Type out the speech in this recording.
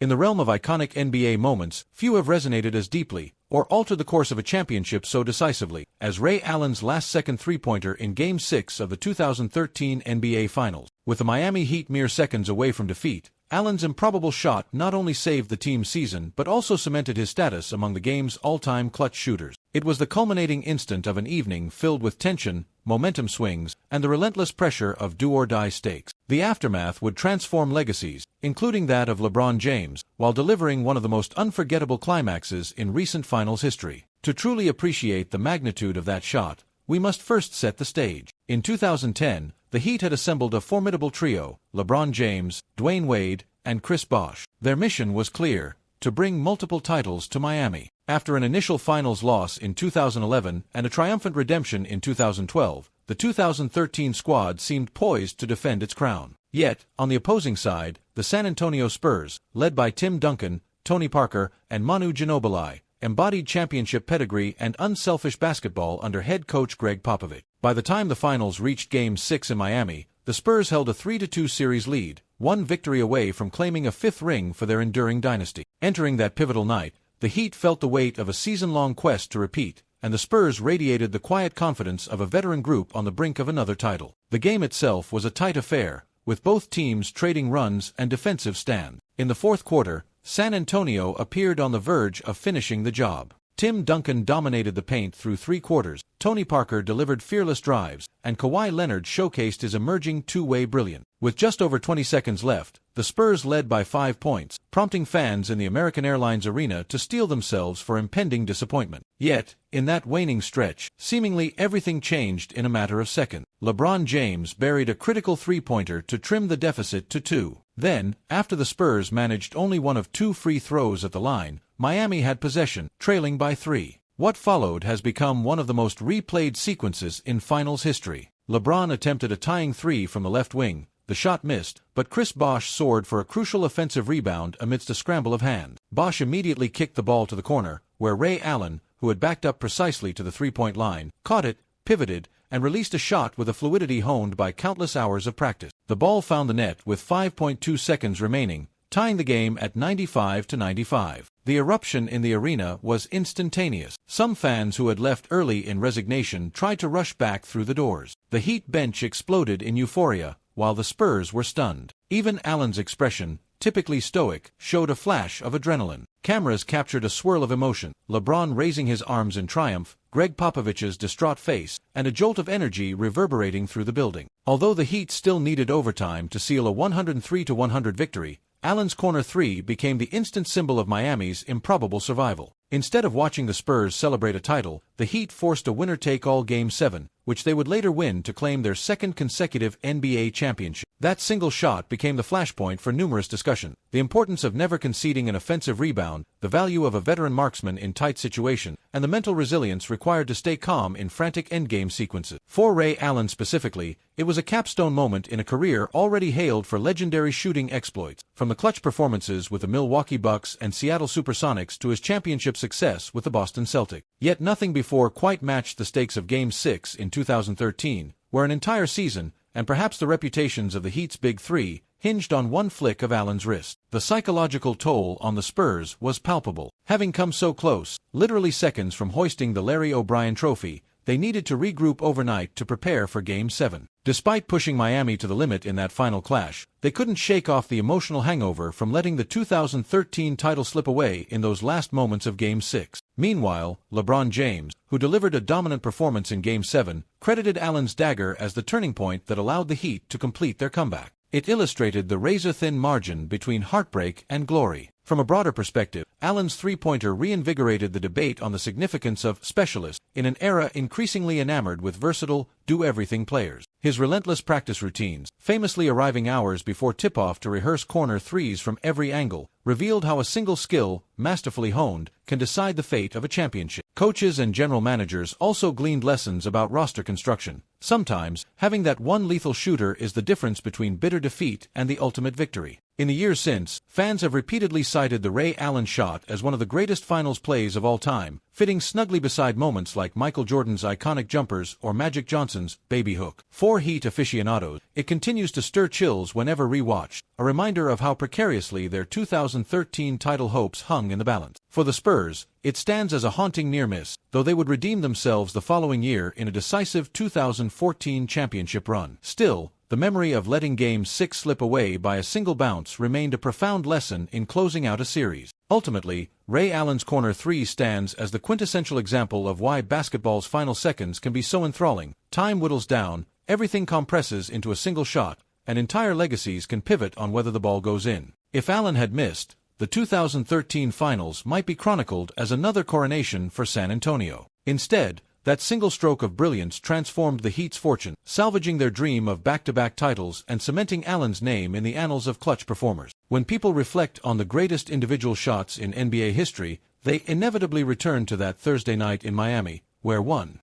In the realm of iconic NBA moments, few have resonated as deeply, or altered the course of a championship so decisively, as Ray Allen's last-second three-pointer in Game 6 of the 2013 NBA Finals. With the Miami Heat mere seconds away from defeat, Allen's improbable shot not only saved the team's season but also cemented his status among the game's all-time clutch shooters. It was the culminating instant of an evening filled with tension, momentum swings, and the relentless pressure of do-or-die stakes. The aftermath would transform legacies, including that of LeBron James, while delivering one of the most unforgettable climaxes in recent finals history. To truly appreciate the magnitude of that shot, we must first set the stage. In 2010, the Heat had assembled a formidable trio: LeBron James, Dwayne Wade, and Chris Bosh. Their mission was clear: to bring multiple titles to Miami. After an initial finals loss in 2011 and a triumphant redemption in 2012, the 2013 squad seemed poised to defend its crown. Yet, on the opposing side, the San Antonio Spurs, led by Tim Duncan, Tony Parker, and Manu Ginobili, embodied championship pedigree and unselfish basketball under head coach Greg Popovich. By the time the finals reached Game 6 in Miami, the Spurs held a 3-2 series lead, one victory away from claiming a fifth ring for their enduring dynasty. Entering that pivotal night, the Heat felt the weight of a season-long quest to repeat, and the Spurs radiated the quiet confidence of a veteran group on the brink of another title. The game itself was a tight affair, with both teams trading runs and defensive stands. In the fourth quarter, San Antonio appeared on the verge of finishing the job. Tim Duncan dominated the paint through three quarters, Tony Parker delivered fearless drives, and Kawhi Leonard showcased his emerging two-way brilliance. With just over 20 seconds left, the Spurs led by 5 points, prompting fans in the American Airlines Arena to steel themselves for impending disappointment. Yet, in that waning stretch, seemingly everything changed in a matter of seconds. LeBron James buried a critical three-pointer to trim the deficit to 2. Then, after the Spurs managed only one of 2 free throws at the line, Miami had possession, trailing by 3. What followed has become one of the most replayed sequences in finals history. LeBron attempted a tying 3 from the left wing. The shot missed, but Chris Bosh soared for a crucial offensive rebound amidst a scramble of hands. Bosh immediately kicked the ball to the corner, where Ray Allen, who had backed up precisely to the three-point line, caught it, pivoted, and released a shot with a fluidity honed by countless hours of practice. The ball found the net with 5.2 seconds remaining, tying the game at 95-95. The eruption in the arena was instantaneous. Some fans who had left early in resignation tried to rush back through the doors. The Heat bench exploded in euphoria, while the Spurs were stunned. Even Allen's expression, typically stoic, showed a flash of adrenaline. Cameras captured a swirl of emotion: LeBron raising his arms in triumph, Greg Popovich's distraught face, and a jolt of energy reverberating through the building. Although the Heat still needed overtime to seal a 103-100 victory, Allen's corner 3 became the instant symbol of Miami's improbable survival. Instead of watching the Spurs celebrate a title, the Heat forced a winner-take-all Game 7, which they would later win to claim their second consecutive NBA championship. That single shot became the flashpoint for numerous discussions: the importance of never conceding an offensive rebound, the value of a veteran marksman in tight situations, and the mental resilience required to stay calm in frantic endgame sequences. For Ray Allen specifically, it was a capstone moment in a career already hailed for legendary shooting exploits, from the clutch performances with the Milwaukee Bucks and Seattle Supersonics to his championship success with the Boston Celtics. Yet nothing before quite matched the stakes of Game 6 in 2013, where an entire season, and perhaps the reputations of the Heat's Big Three, hinged on one flick of Allen's wrist. The psychological toll on the Spurs was palpable. Having come so close, literally seconds from hoisting the Larry O'Brien Trophy, they needed to regroup overnight to prepare for Game 7. Despite pushing Miami to the limit in that final clash, they couldn't shake off the emotional hangover from letting the 2013 title slip away in those last moments of Game 6. Meanwhile, LeBron James, who delivered a dominant performance in Game 7, credited Allen's dagger as the turning point that allowed the Heat to complete their comeback. It illustrated the razor-thin margin between heartbreak and glory. From a broader perspective, Allen's three-pointer reinvigorated the debate on the significance of specialists in an era increasingly enamored with versatile, do-everything players. His relentless practice routines, famously arriving hours before tip-off to rehearse corner threes from every angle, revealed how a single skill, masterfully honed, can decide the fate of a championship. Coaches and general managers also gleaned lessons about roster construction. Sometimes, having that one lethal shooter is the difference between bitter defeat and the ultimate victory. In the years since, fans have repeatedly cited the Ray Allen shot as one of the greatest finals plays of all time, fitting snugly beside moments like Michael Jordan's iconic jumpers or Magic Johnson's baby hook. For Heat aficionados, it continues to stir chills whenever re-watched, a reminder of how precariously their 2013 title hopes hung in the balance. For the Spurs, it stands as a haunting near-miss, though they would redeem themselves the following year in a decisive 2014 championship run. Still, the memory of letting Game 6 slip away by a single bounce remained a profound lesson in closing out a series. Ultimately, Ray Allen's corner three stands as the quintessential example of why basketball's final seconds can be so enthralling. Time whittles down, everything compresses into a single shot, and entire legacies can pivot on whether the ball goes in. If Allen had missed, the 2013 finals might be chronicled as another coronation for San Antonio. Instead, that single stroke of brilliance transformed the Heat's fortune, salvaging their dream of back-to-back titles and cementing Allen's name in the annals of clutch performers. When people reflect on the greatest individual shots in NBA history, they inevitably return to that Thursday night in Miami, where one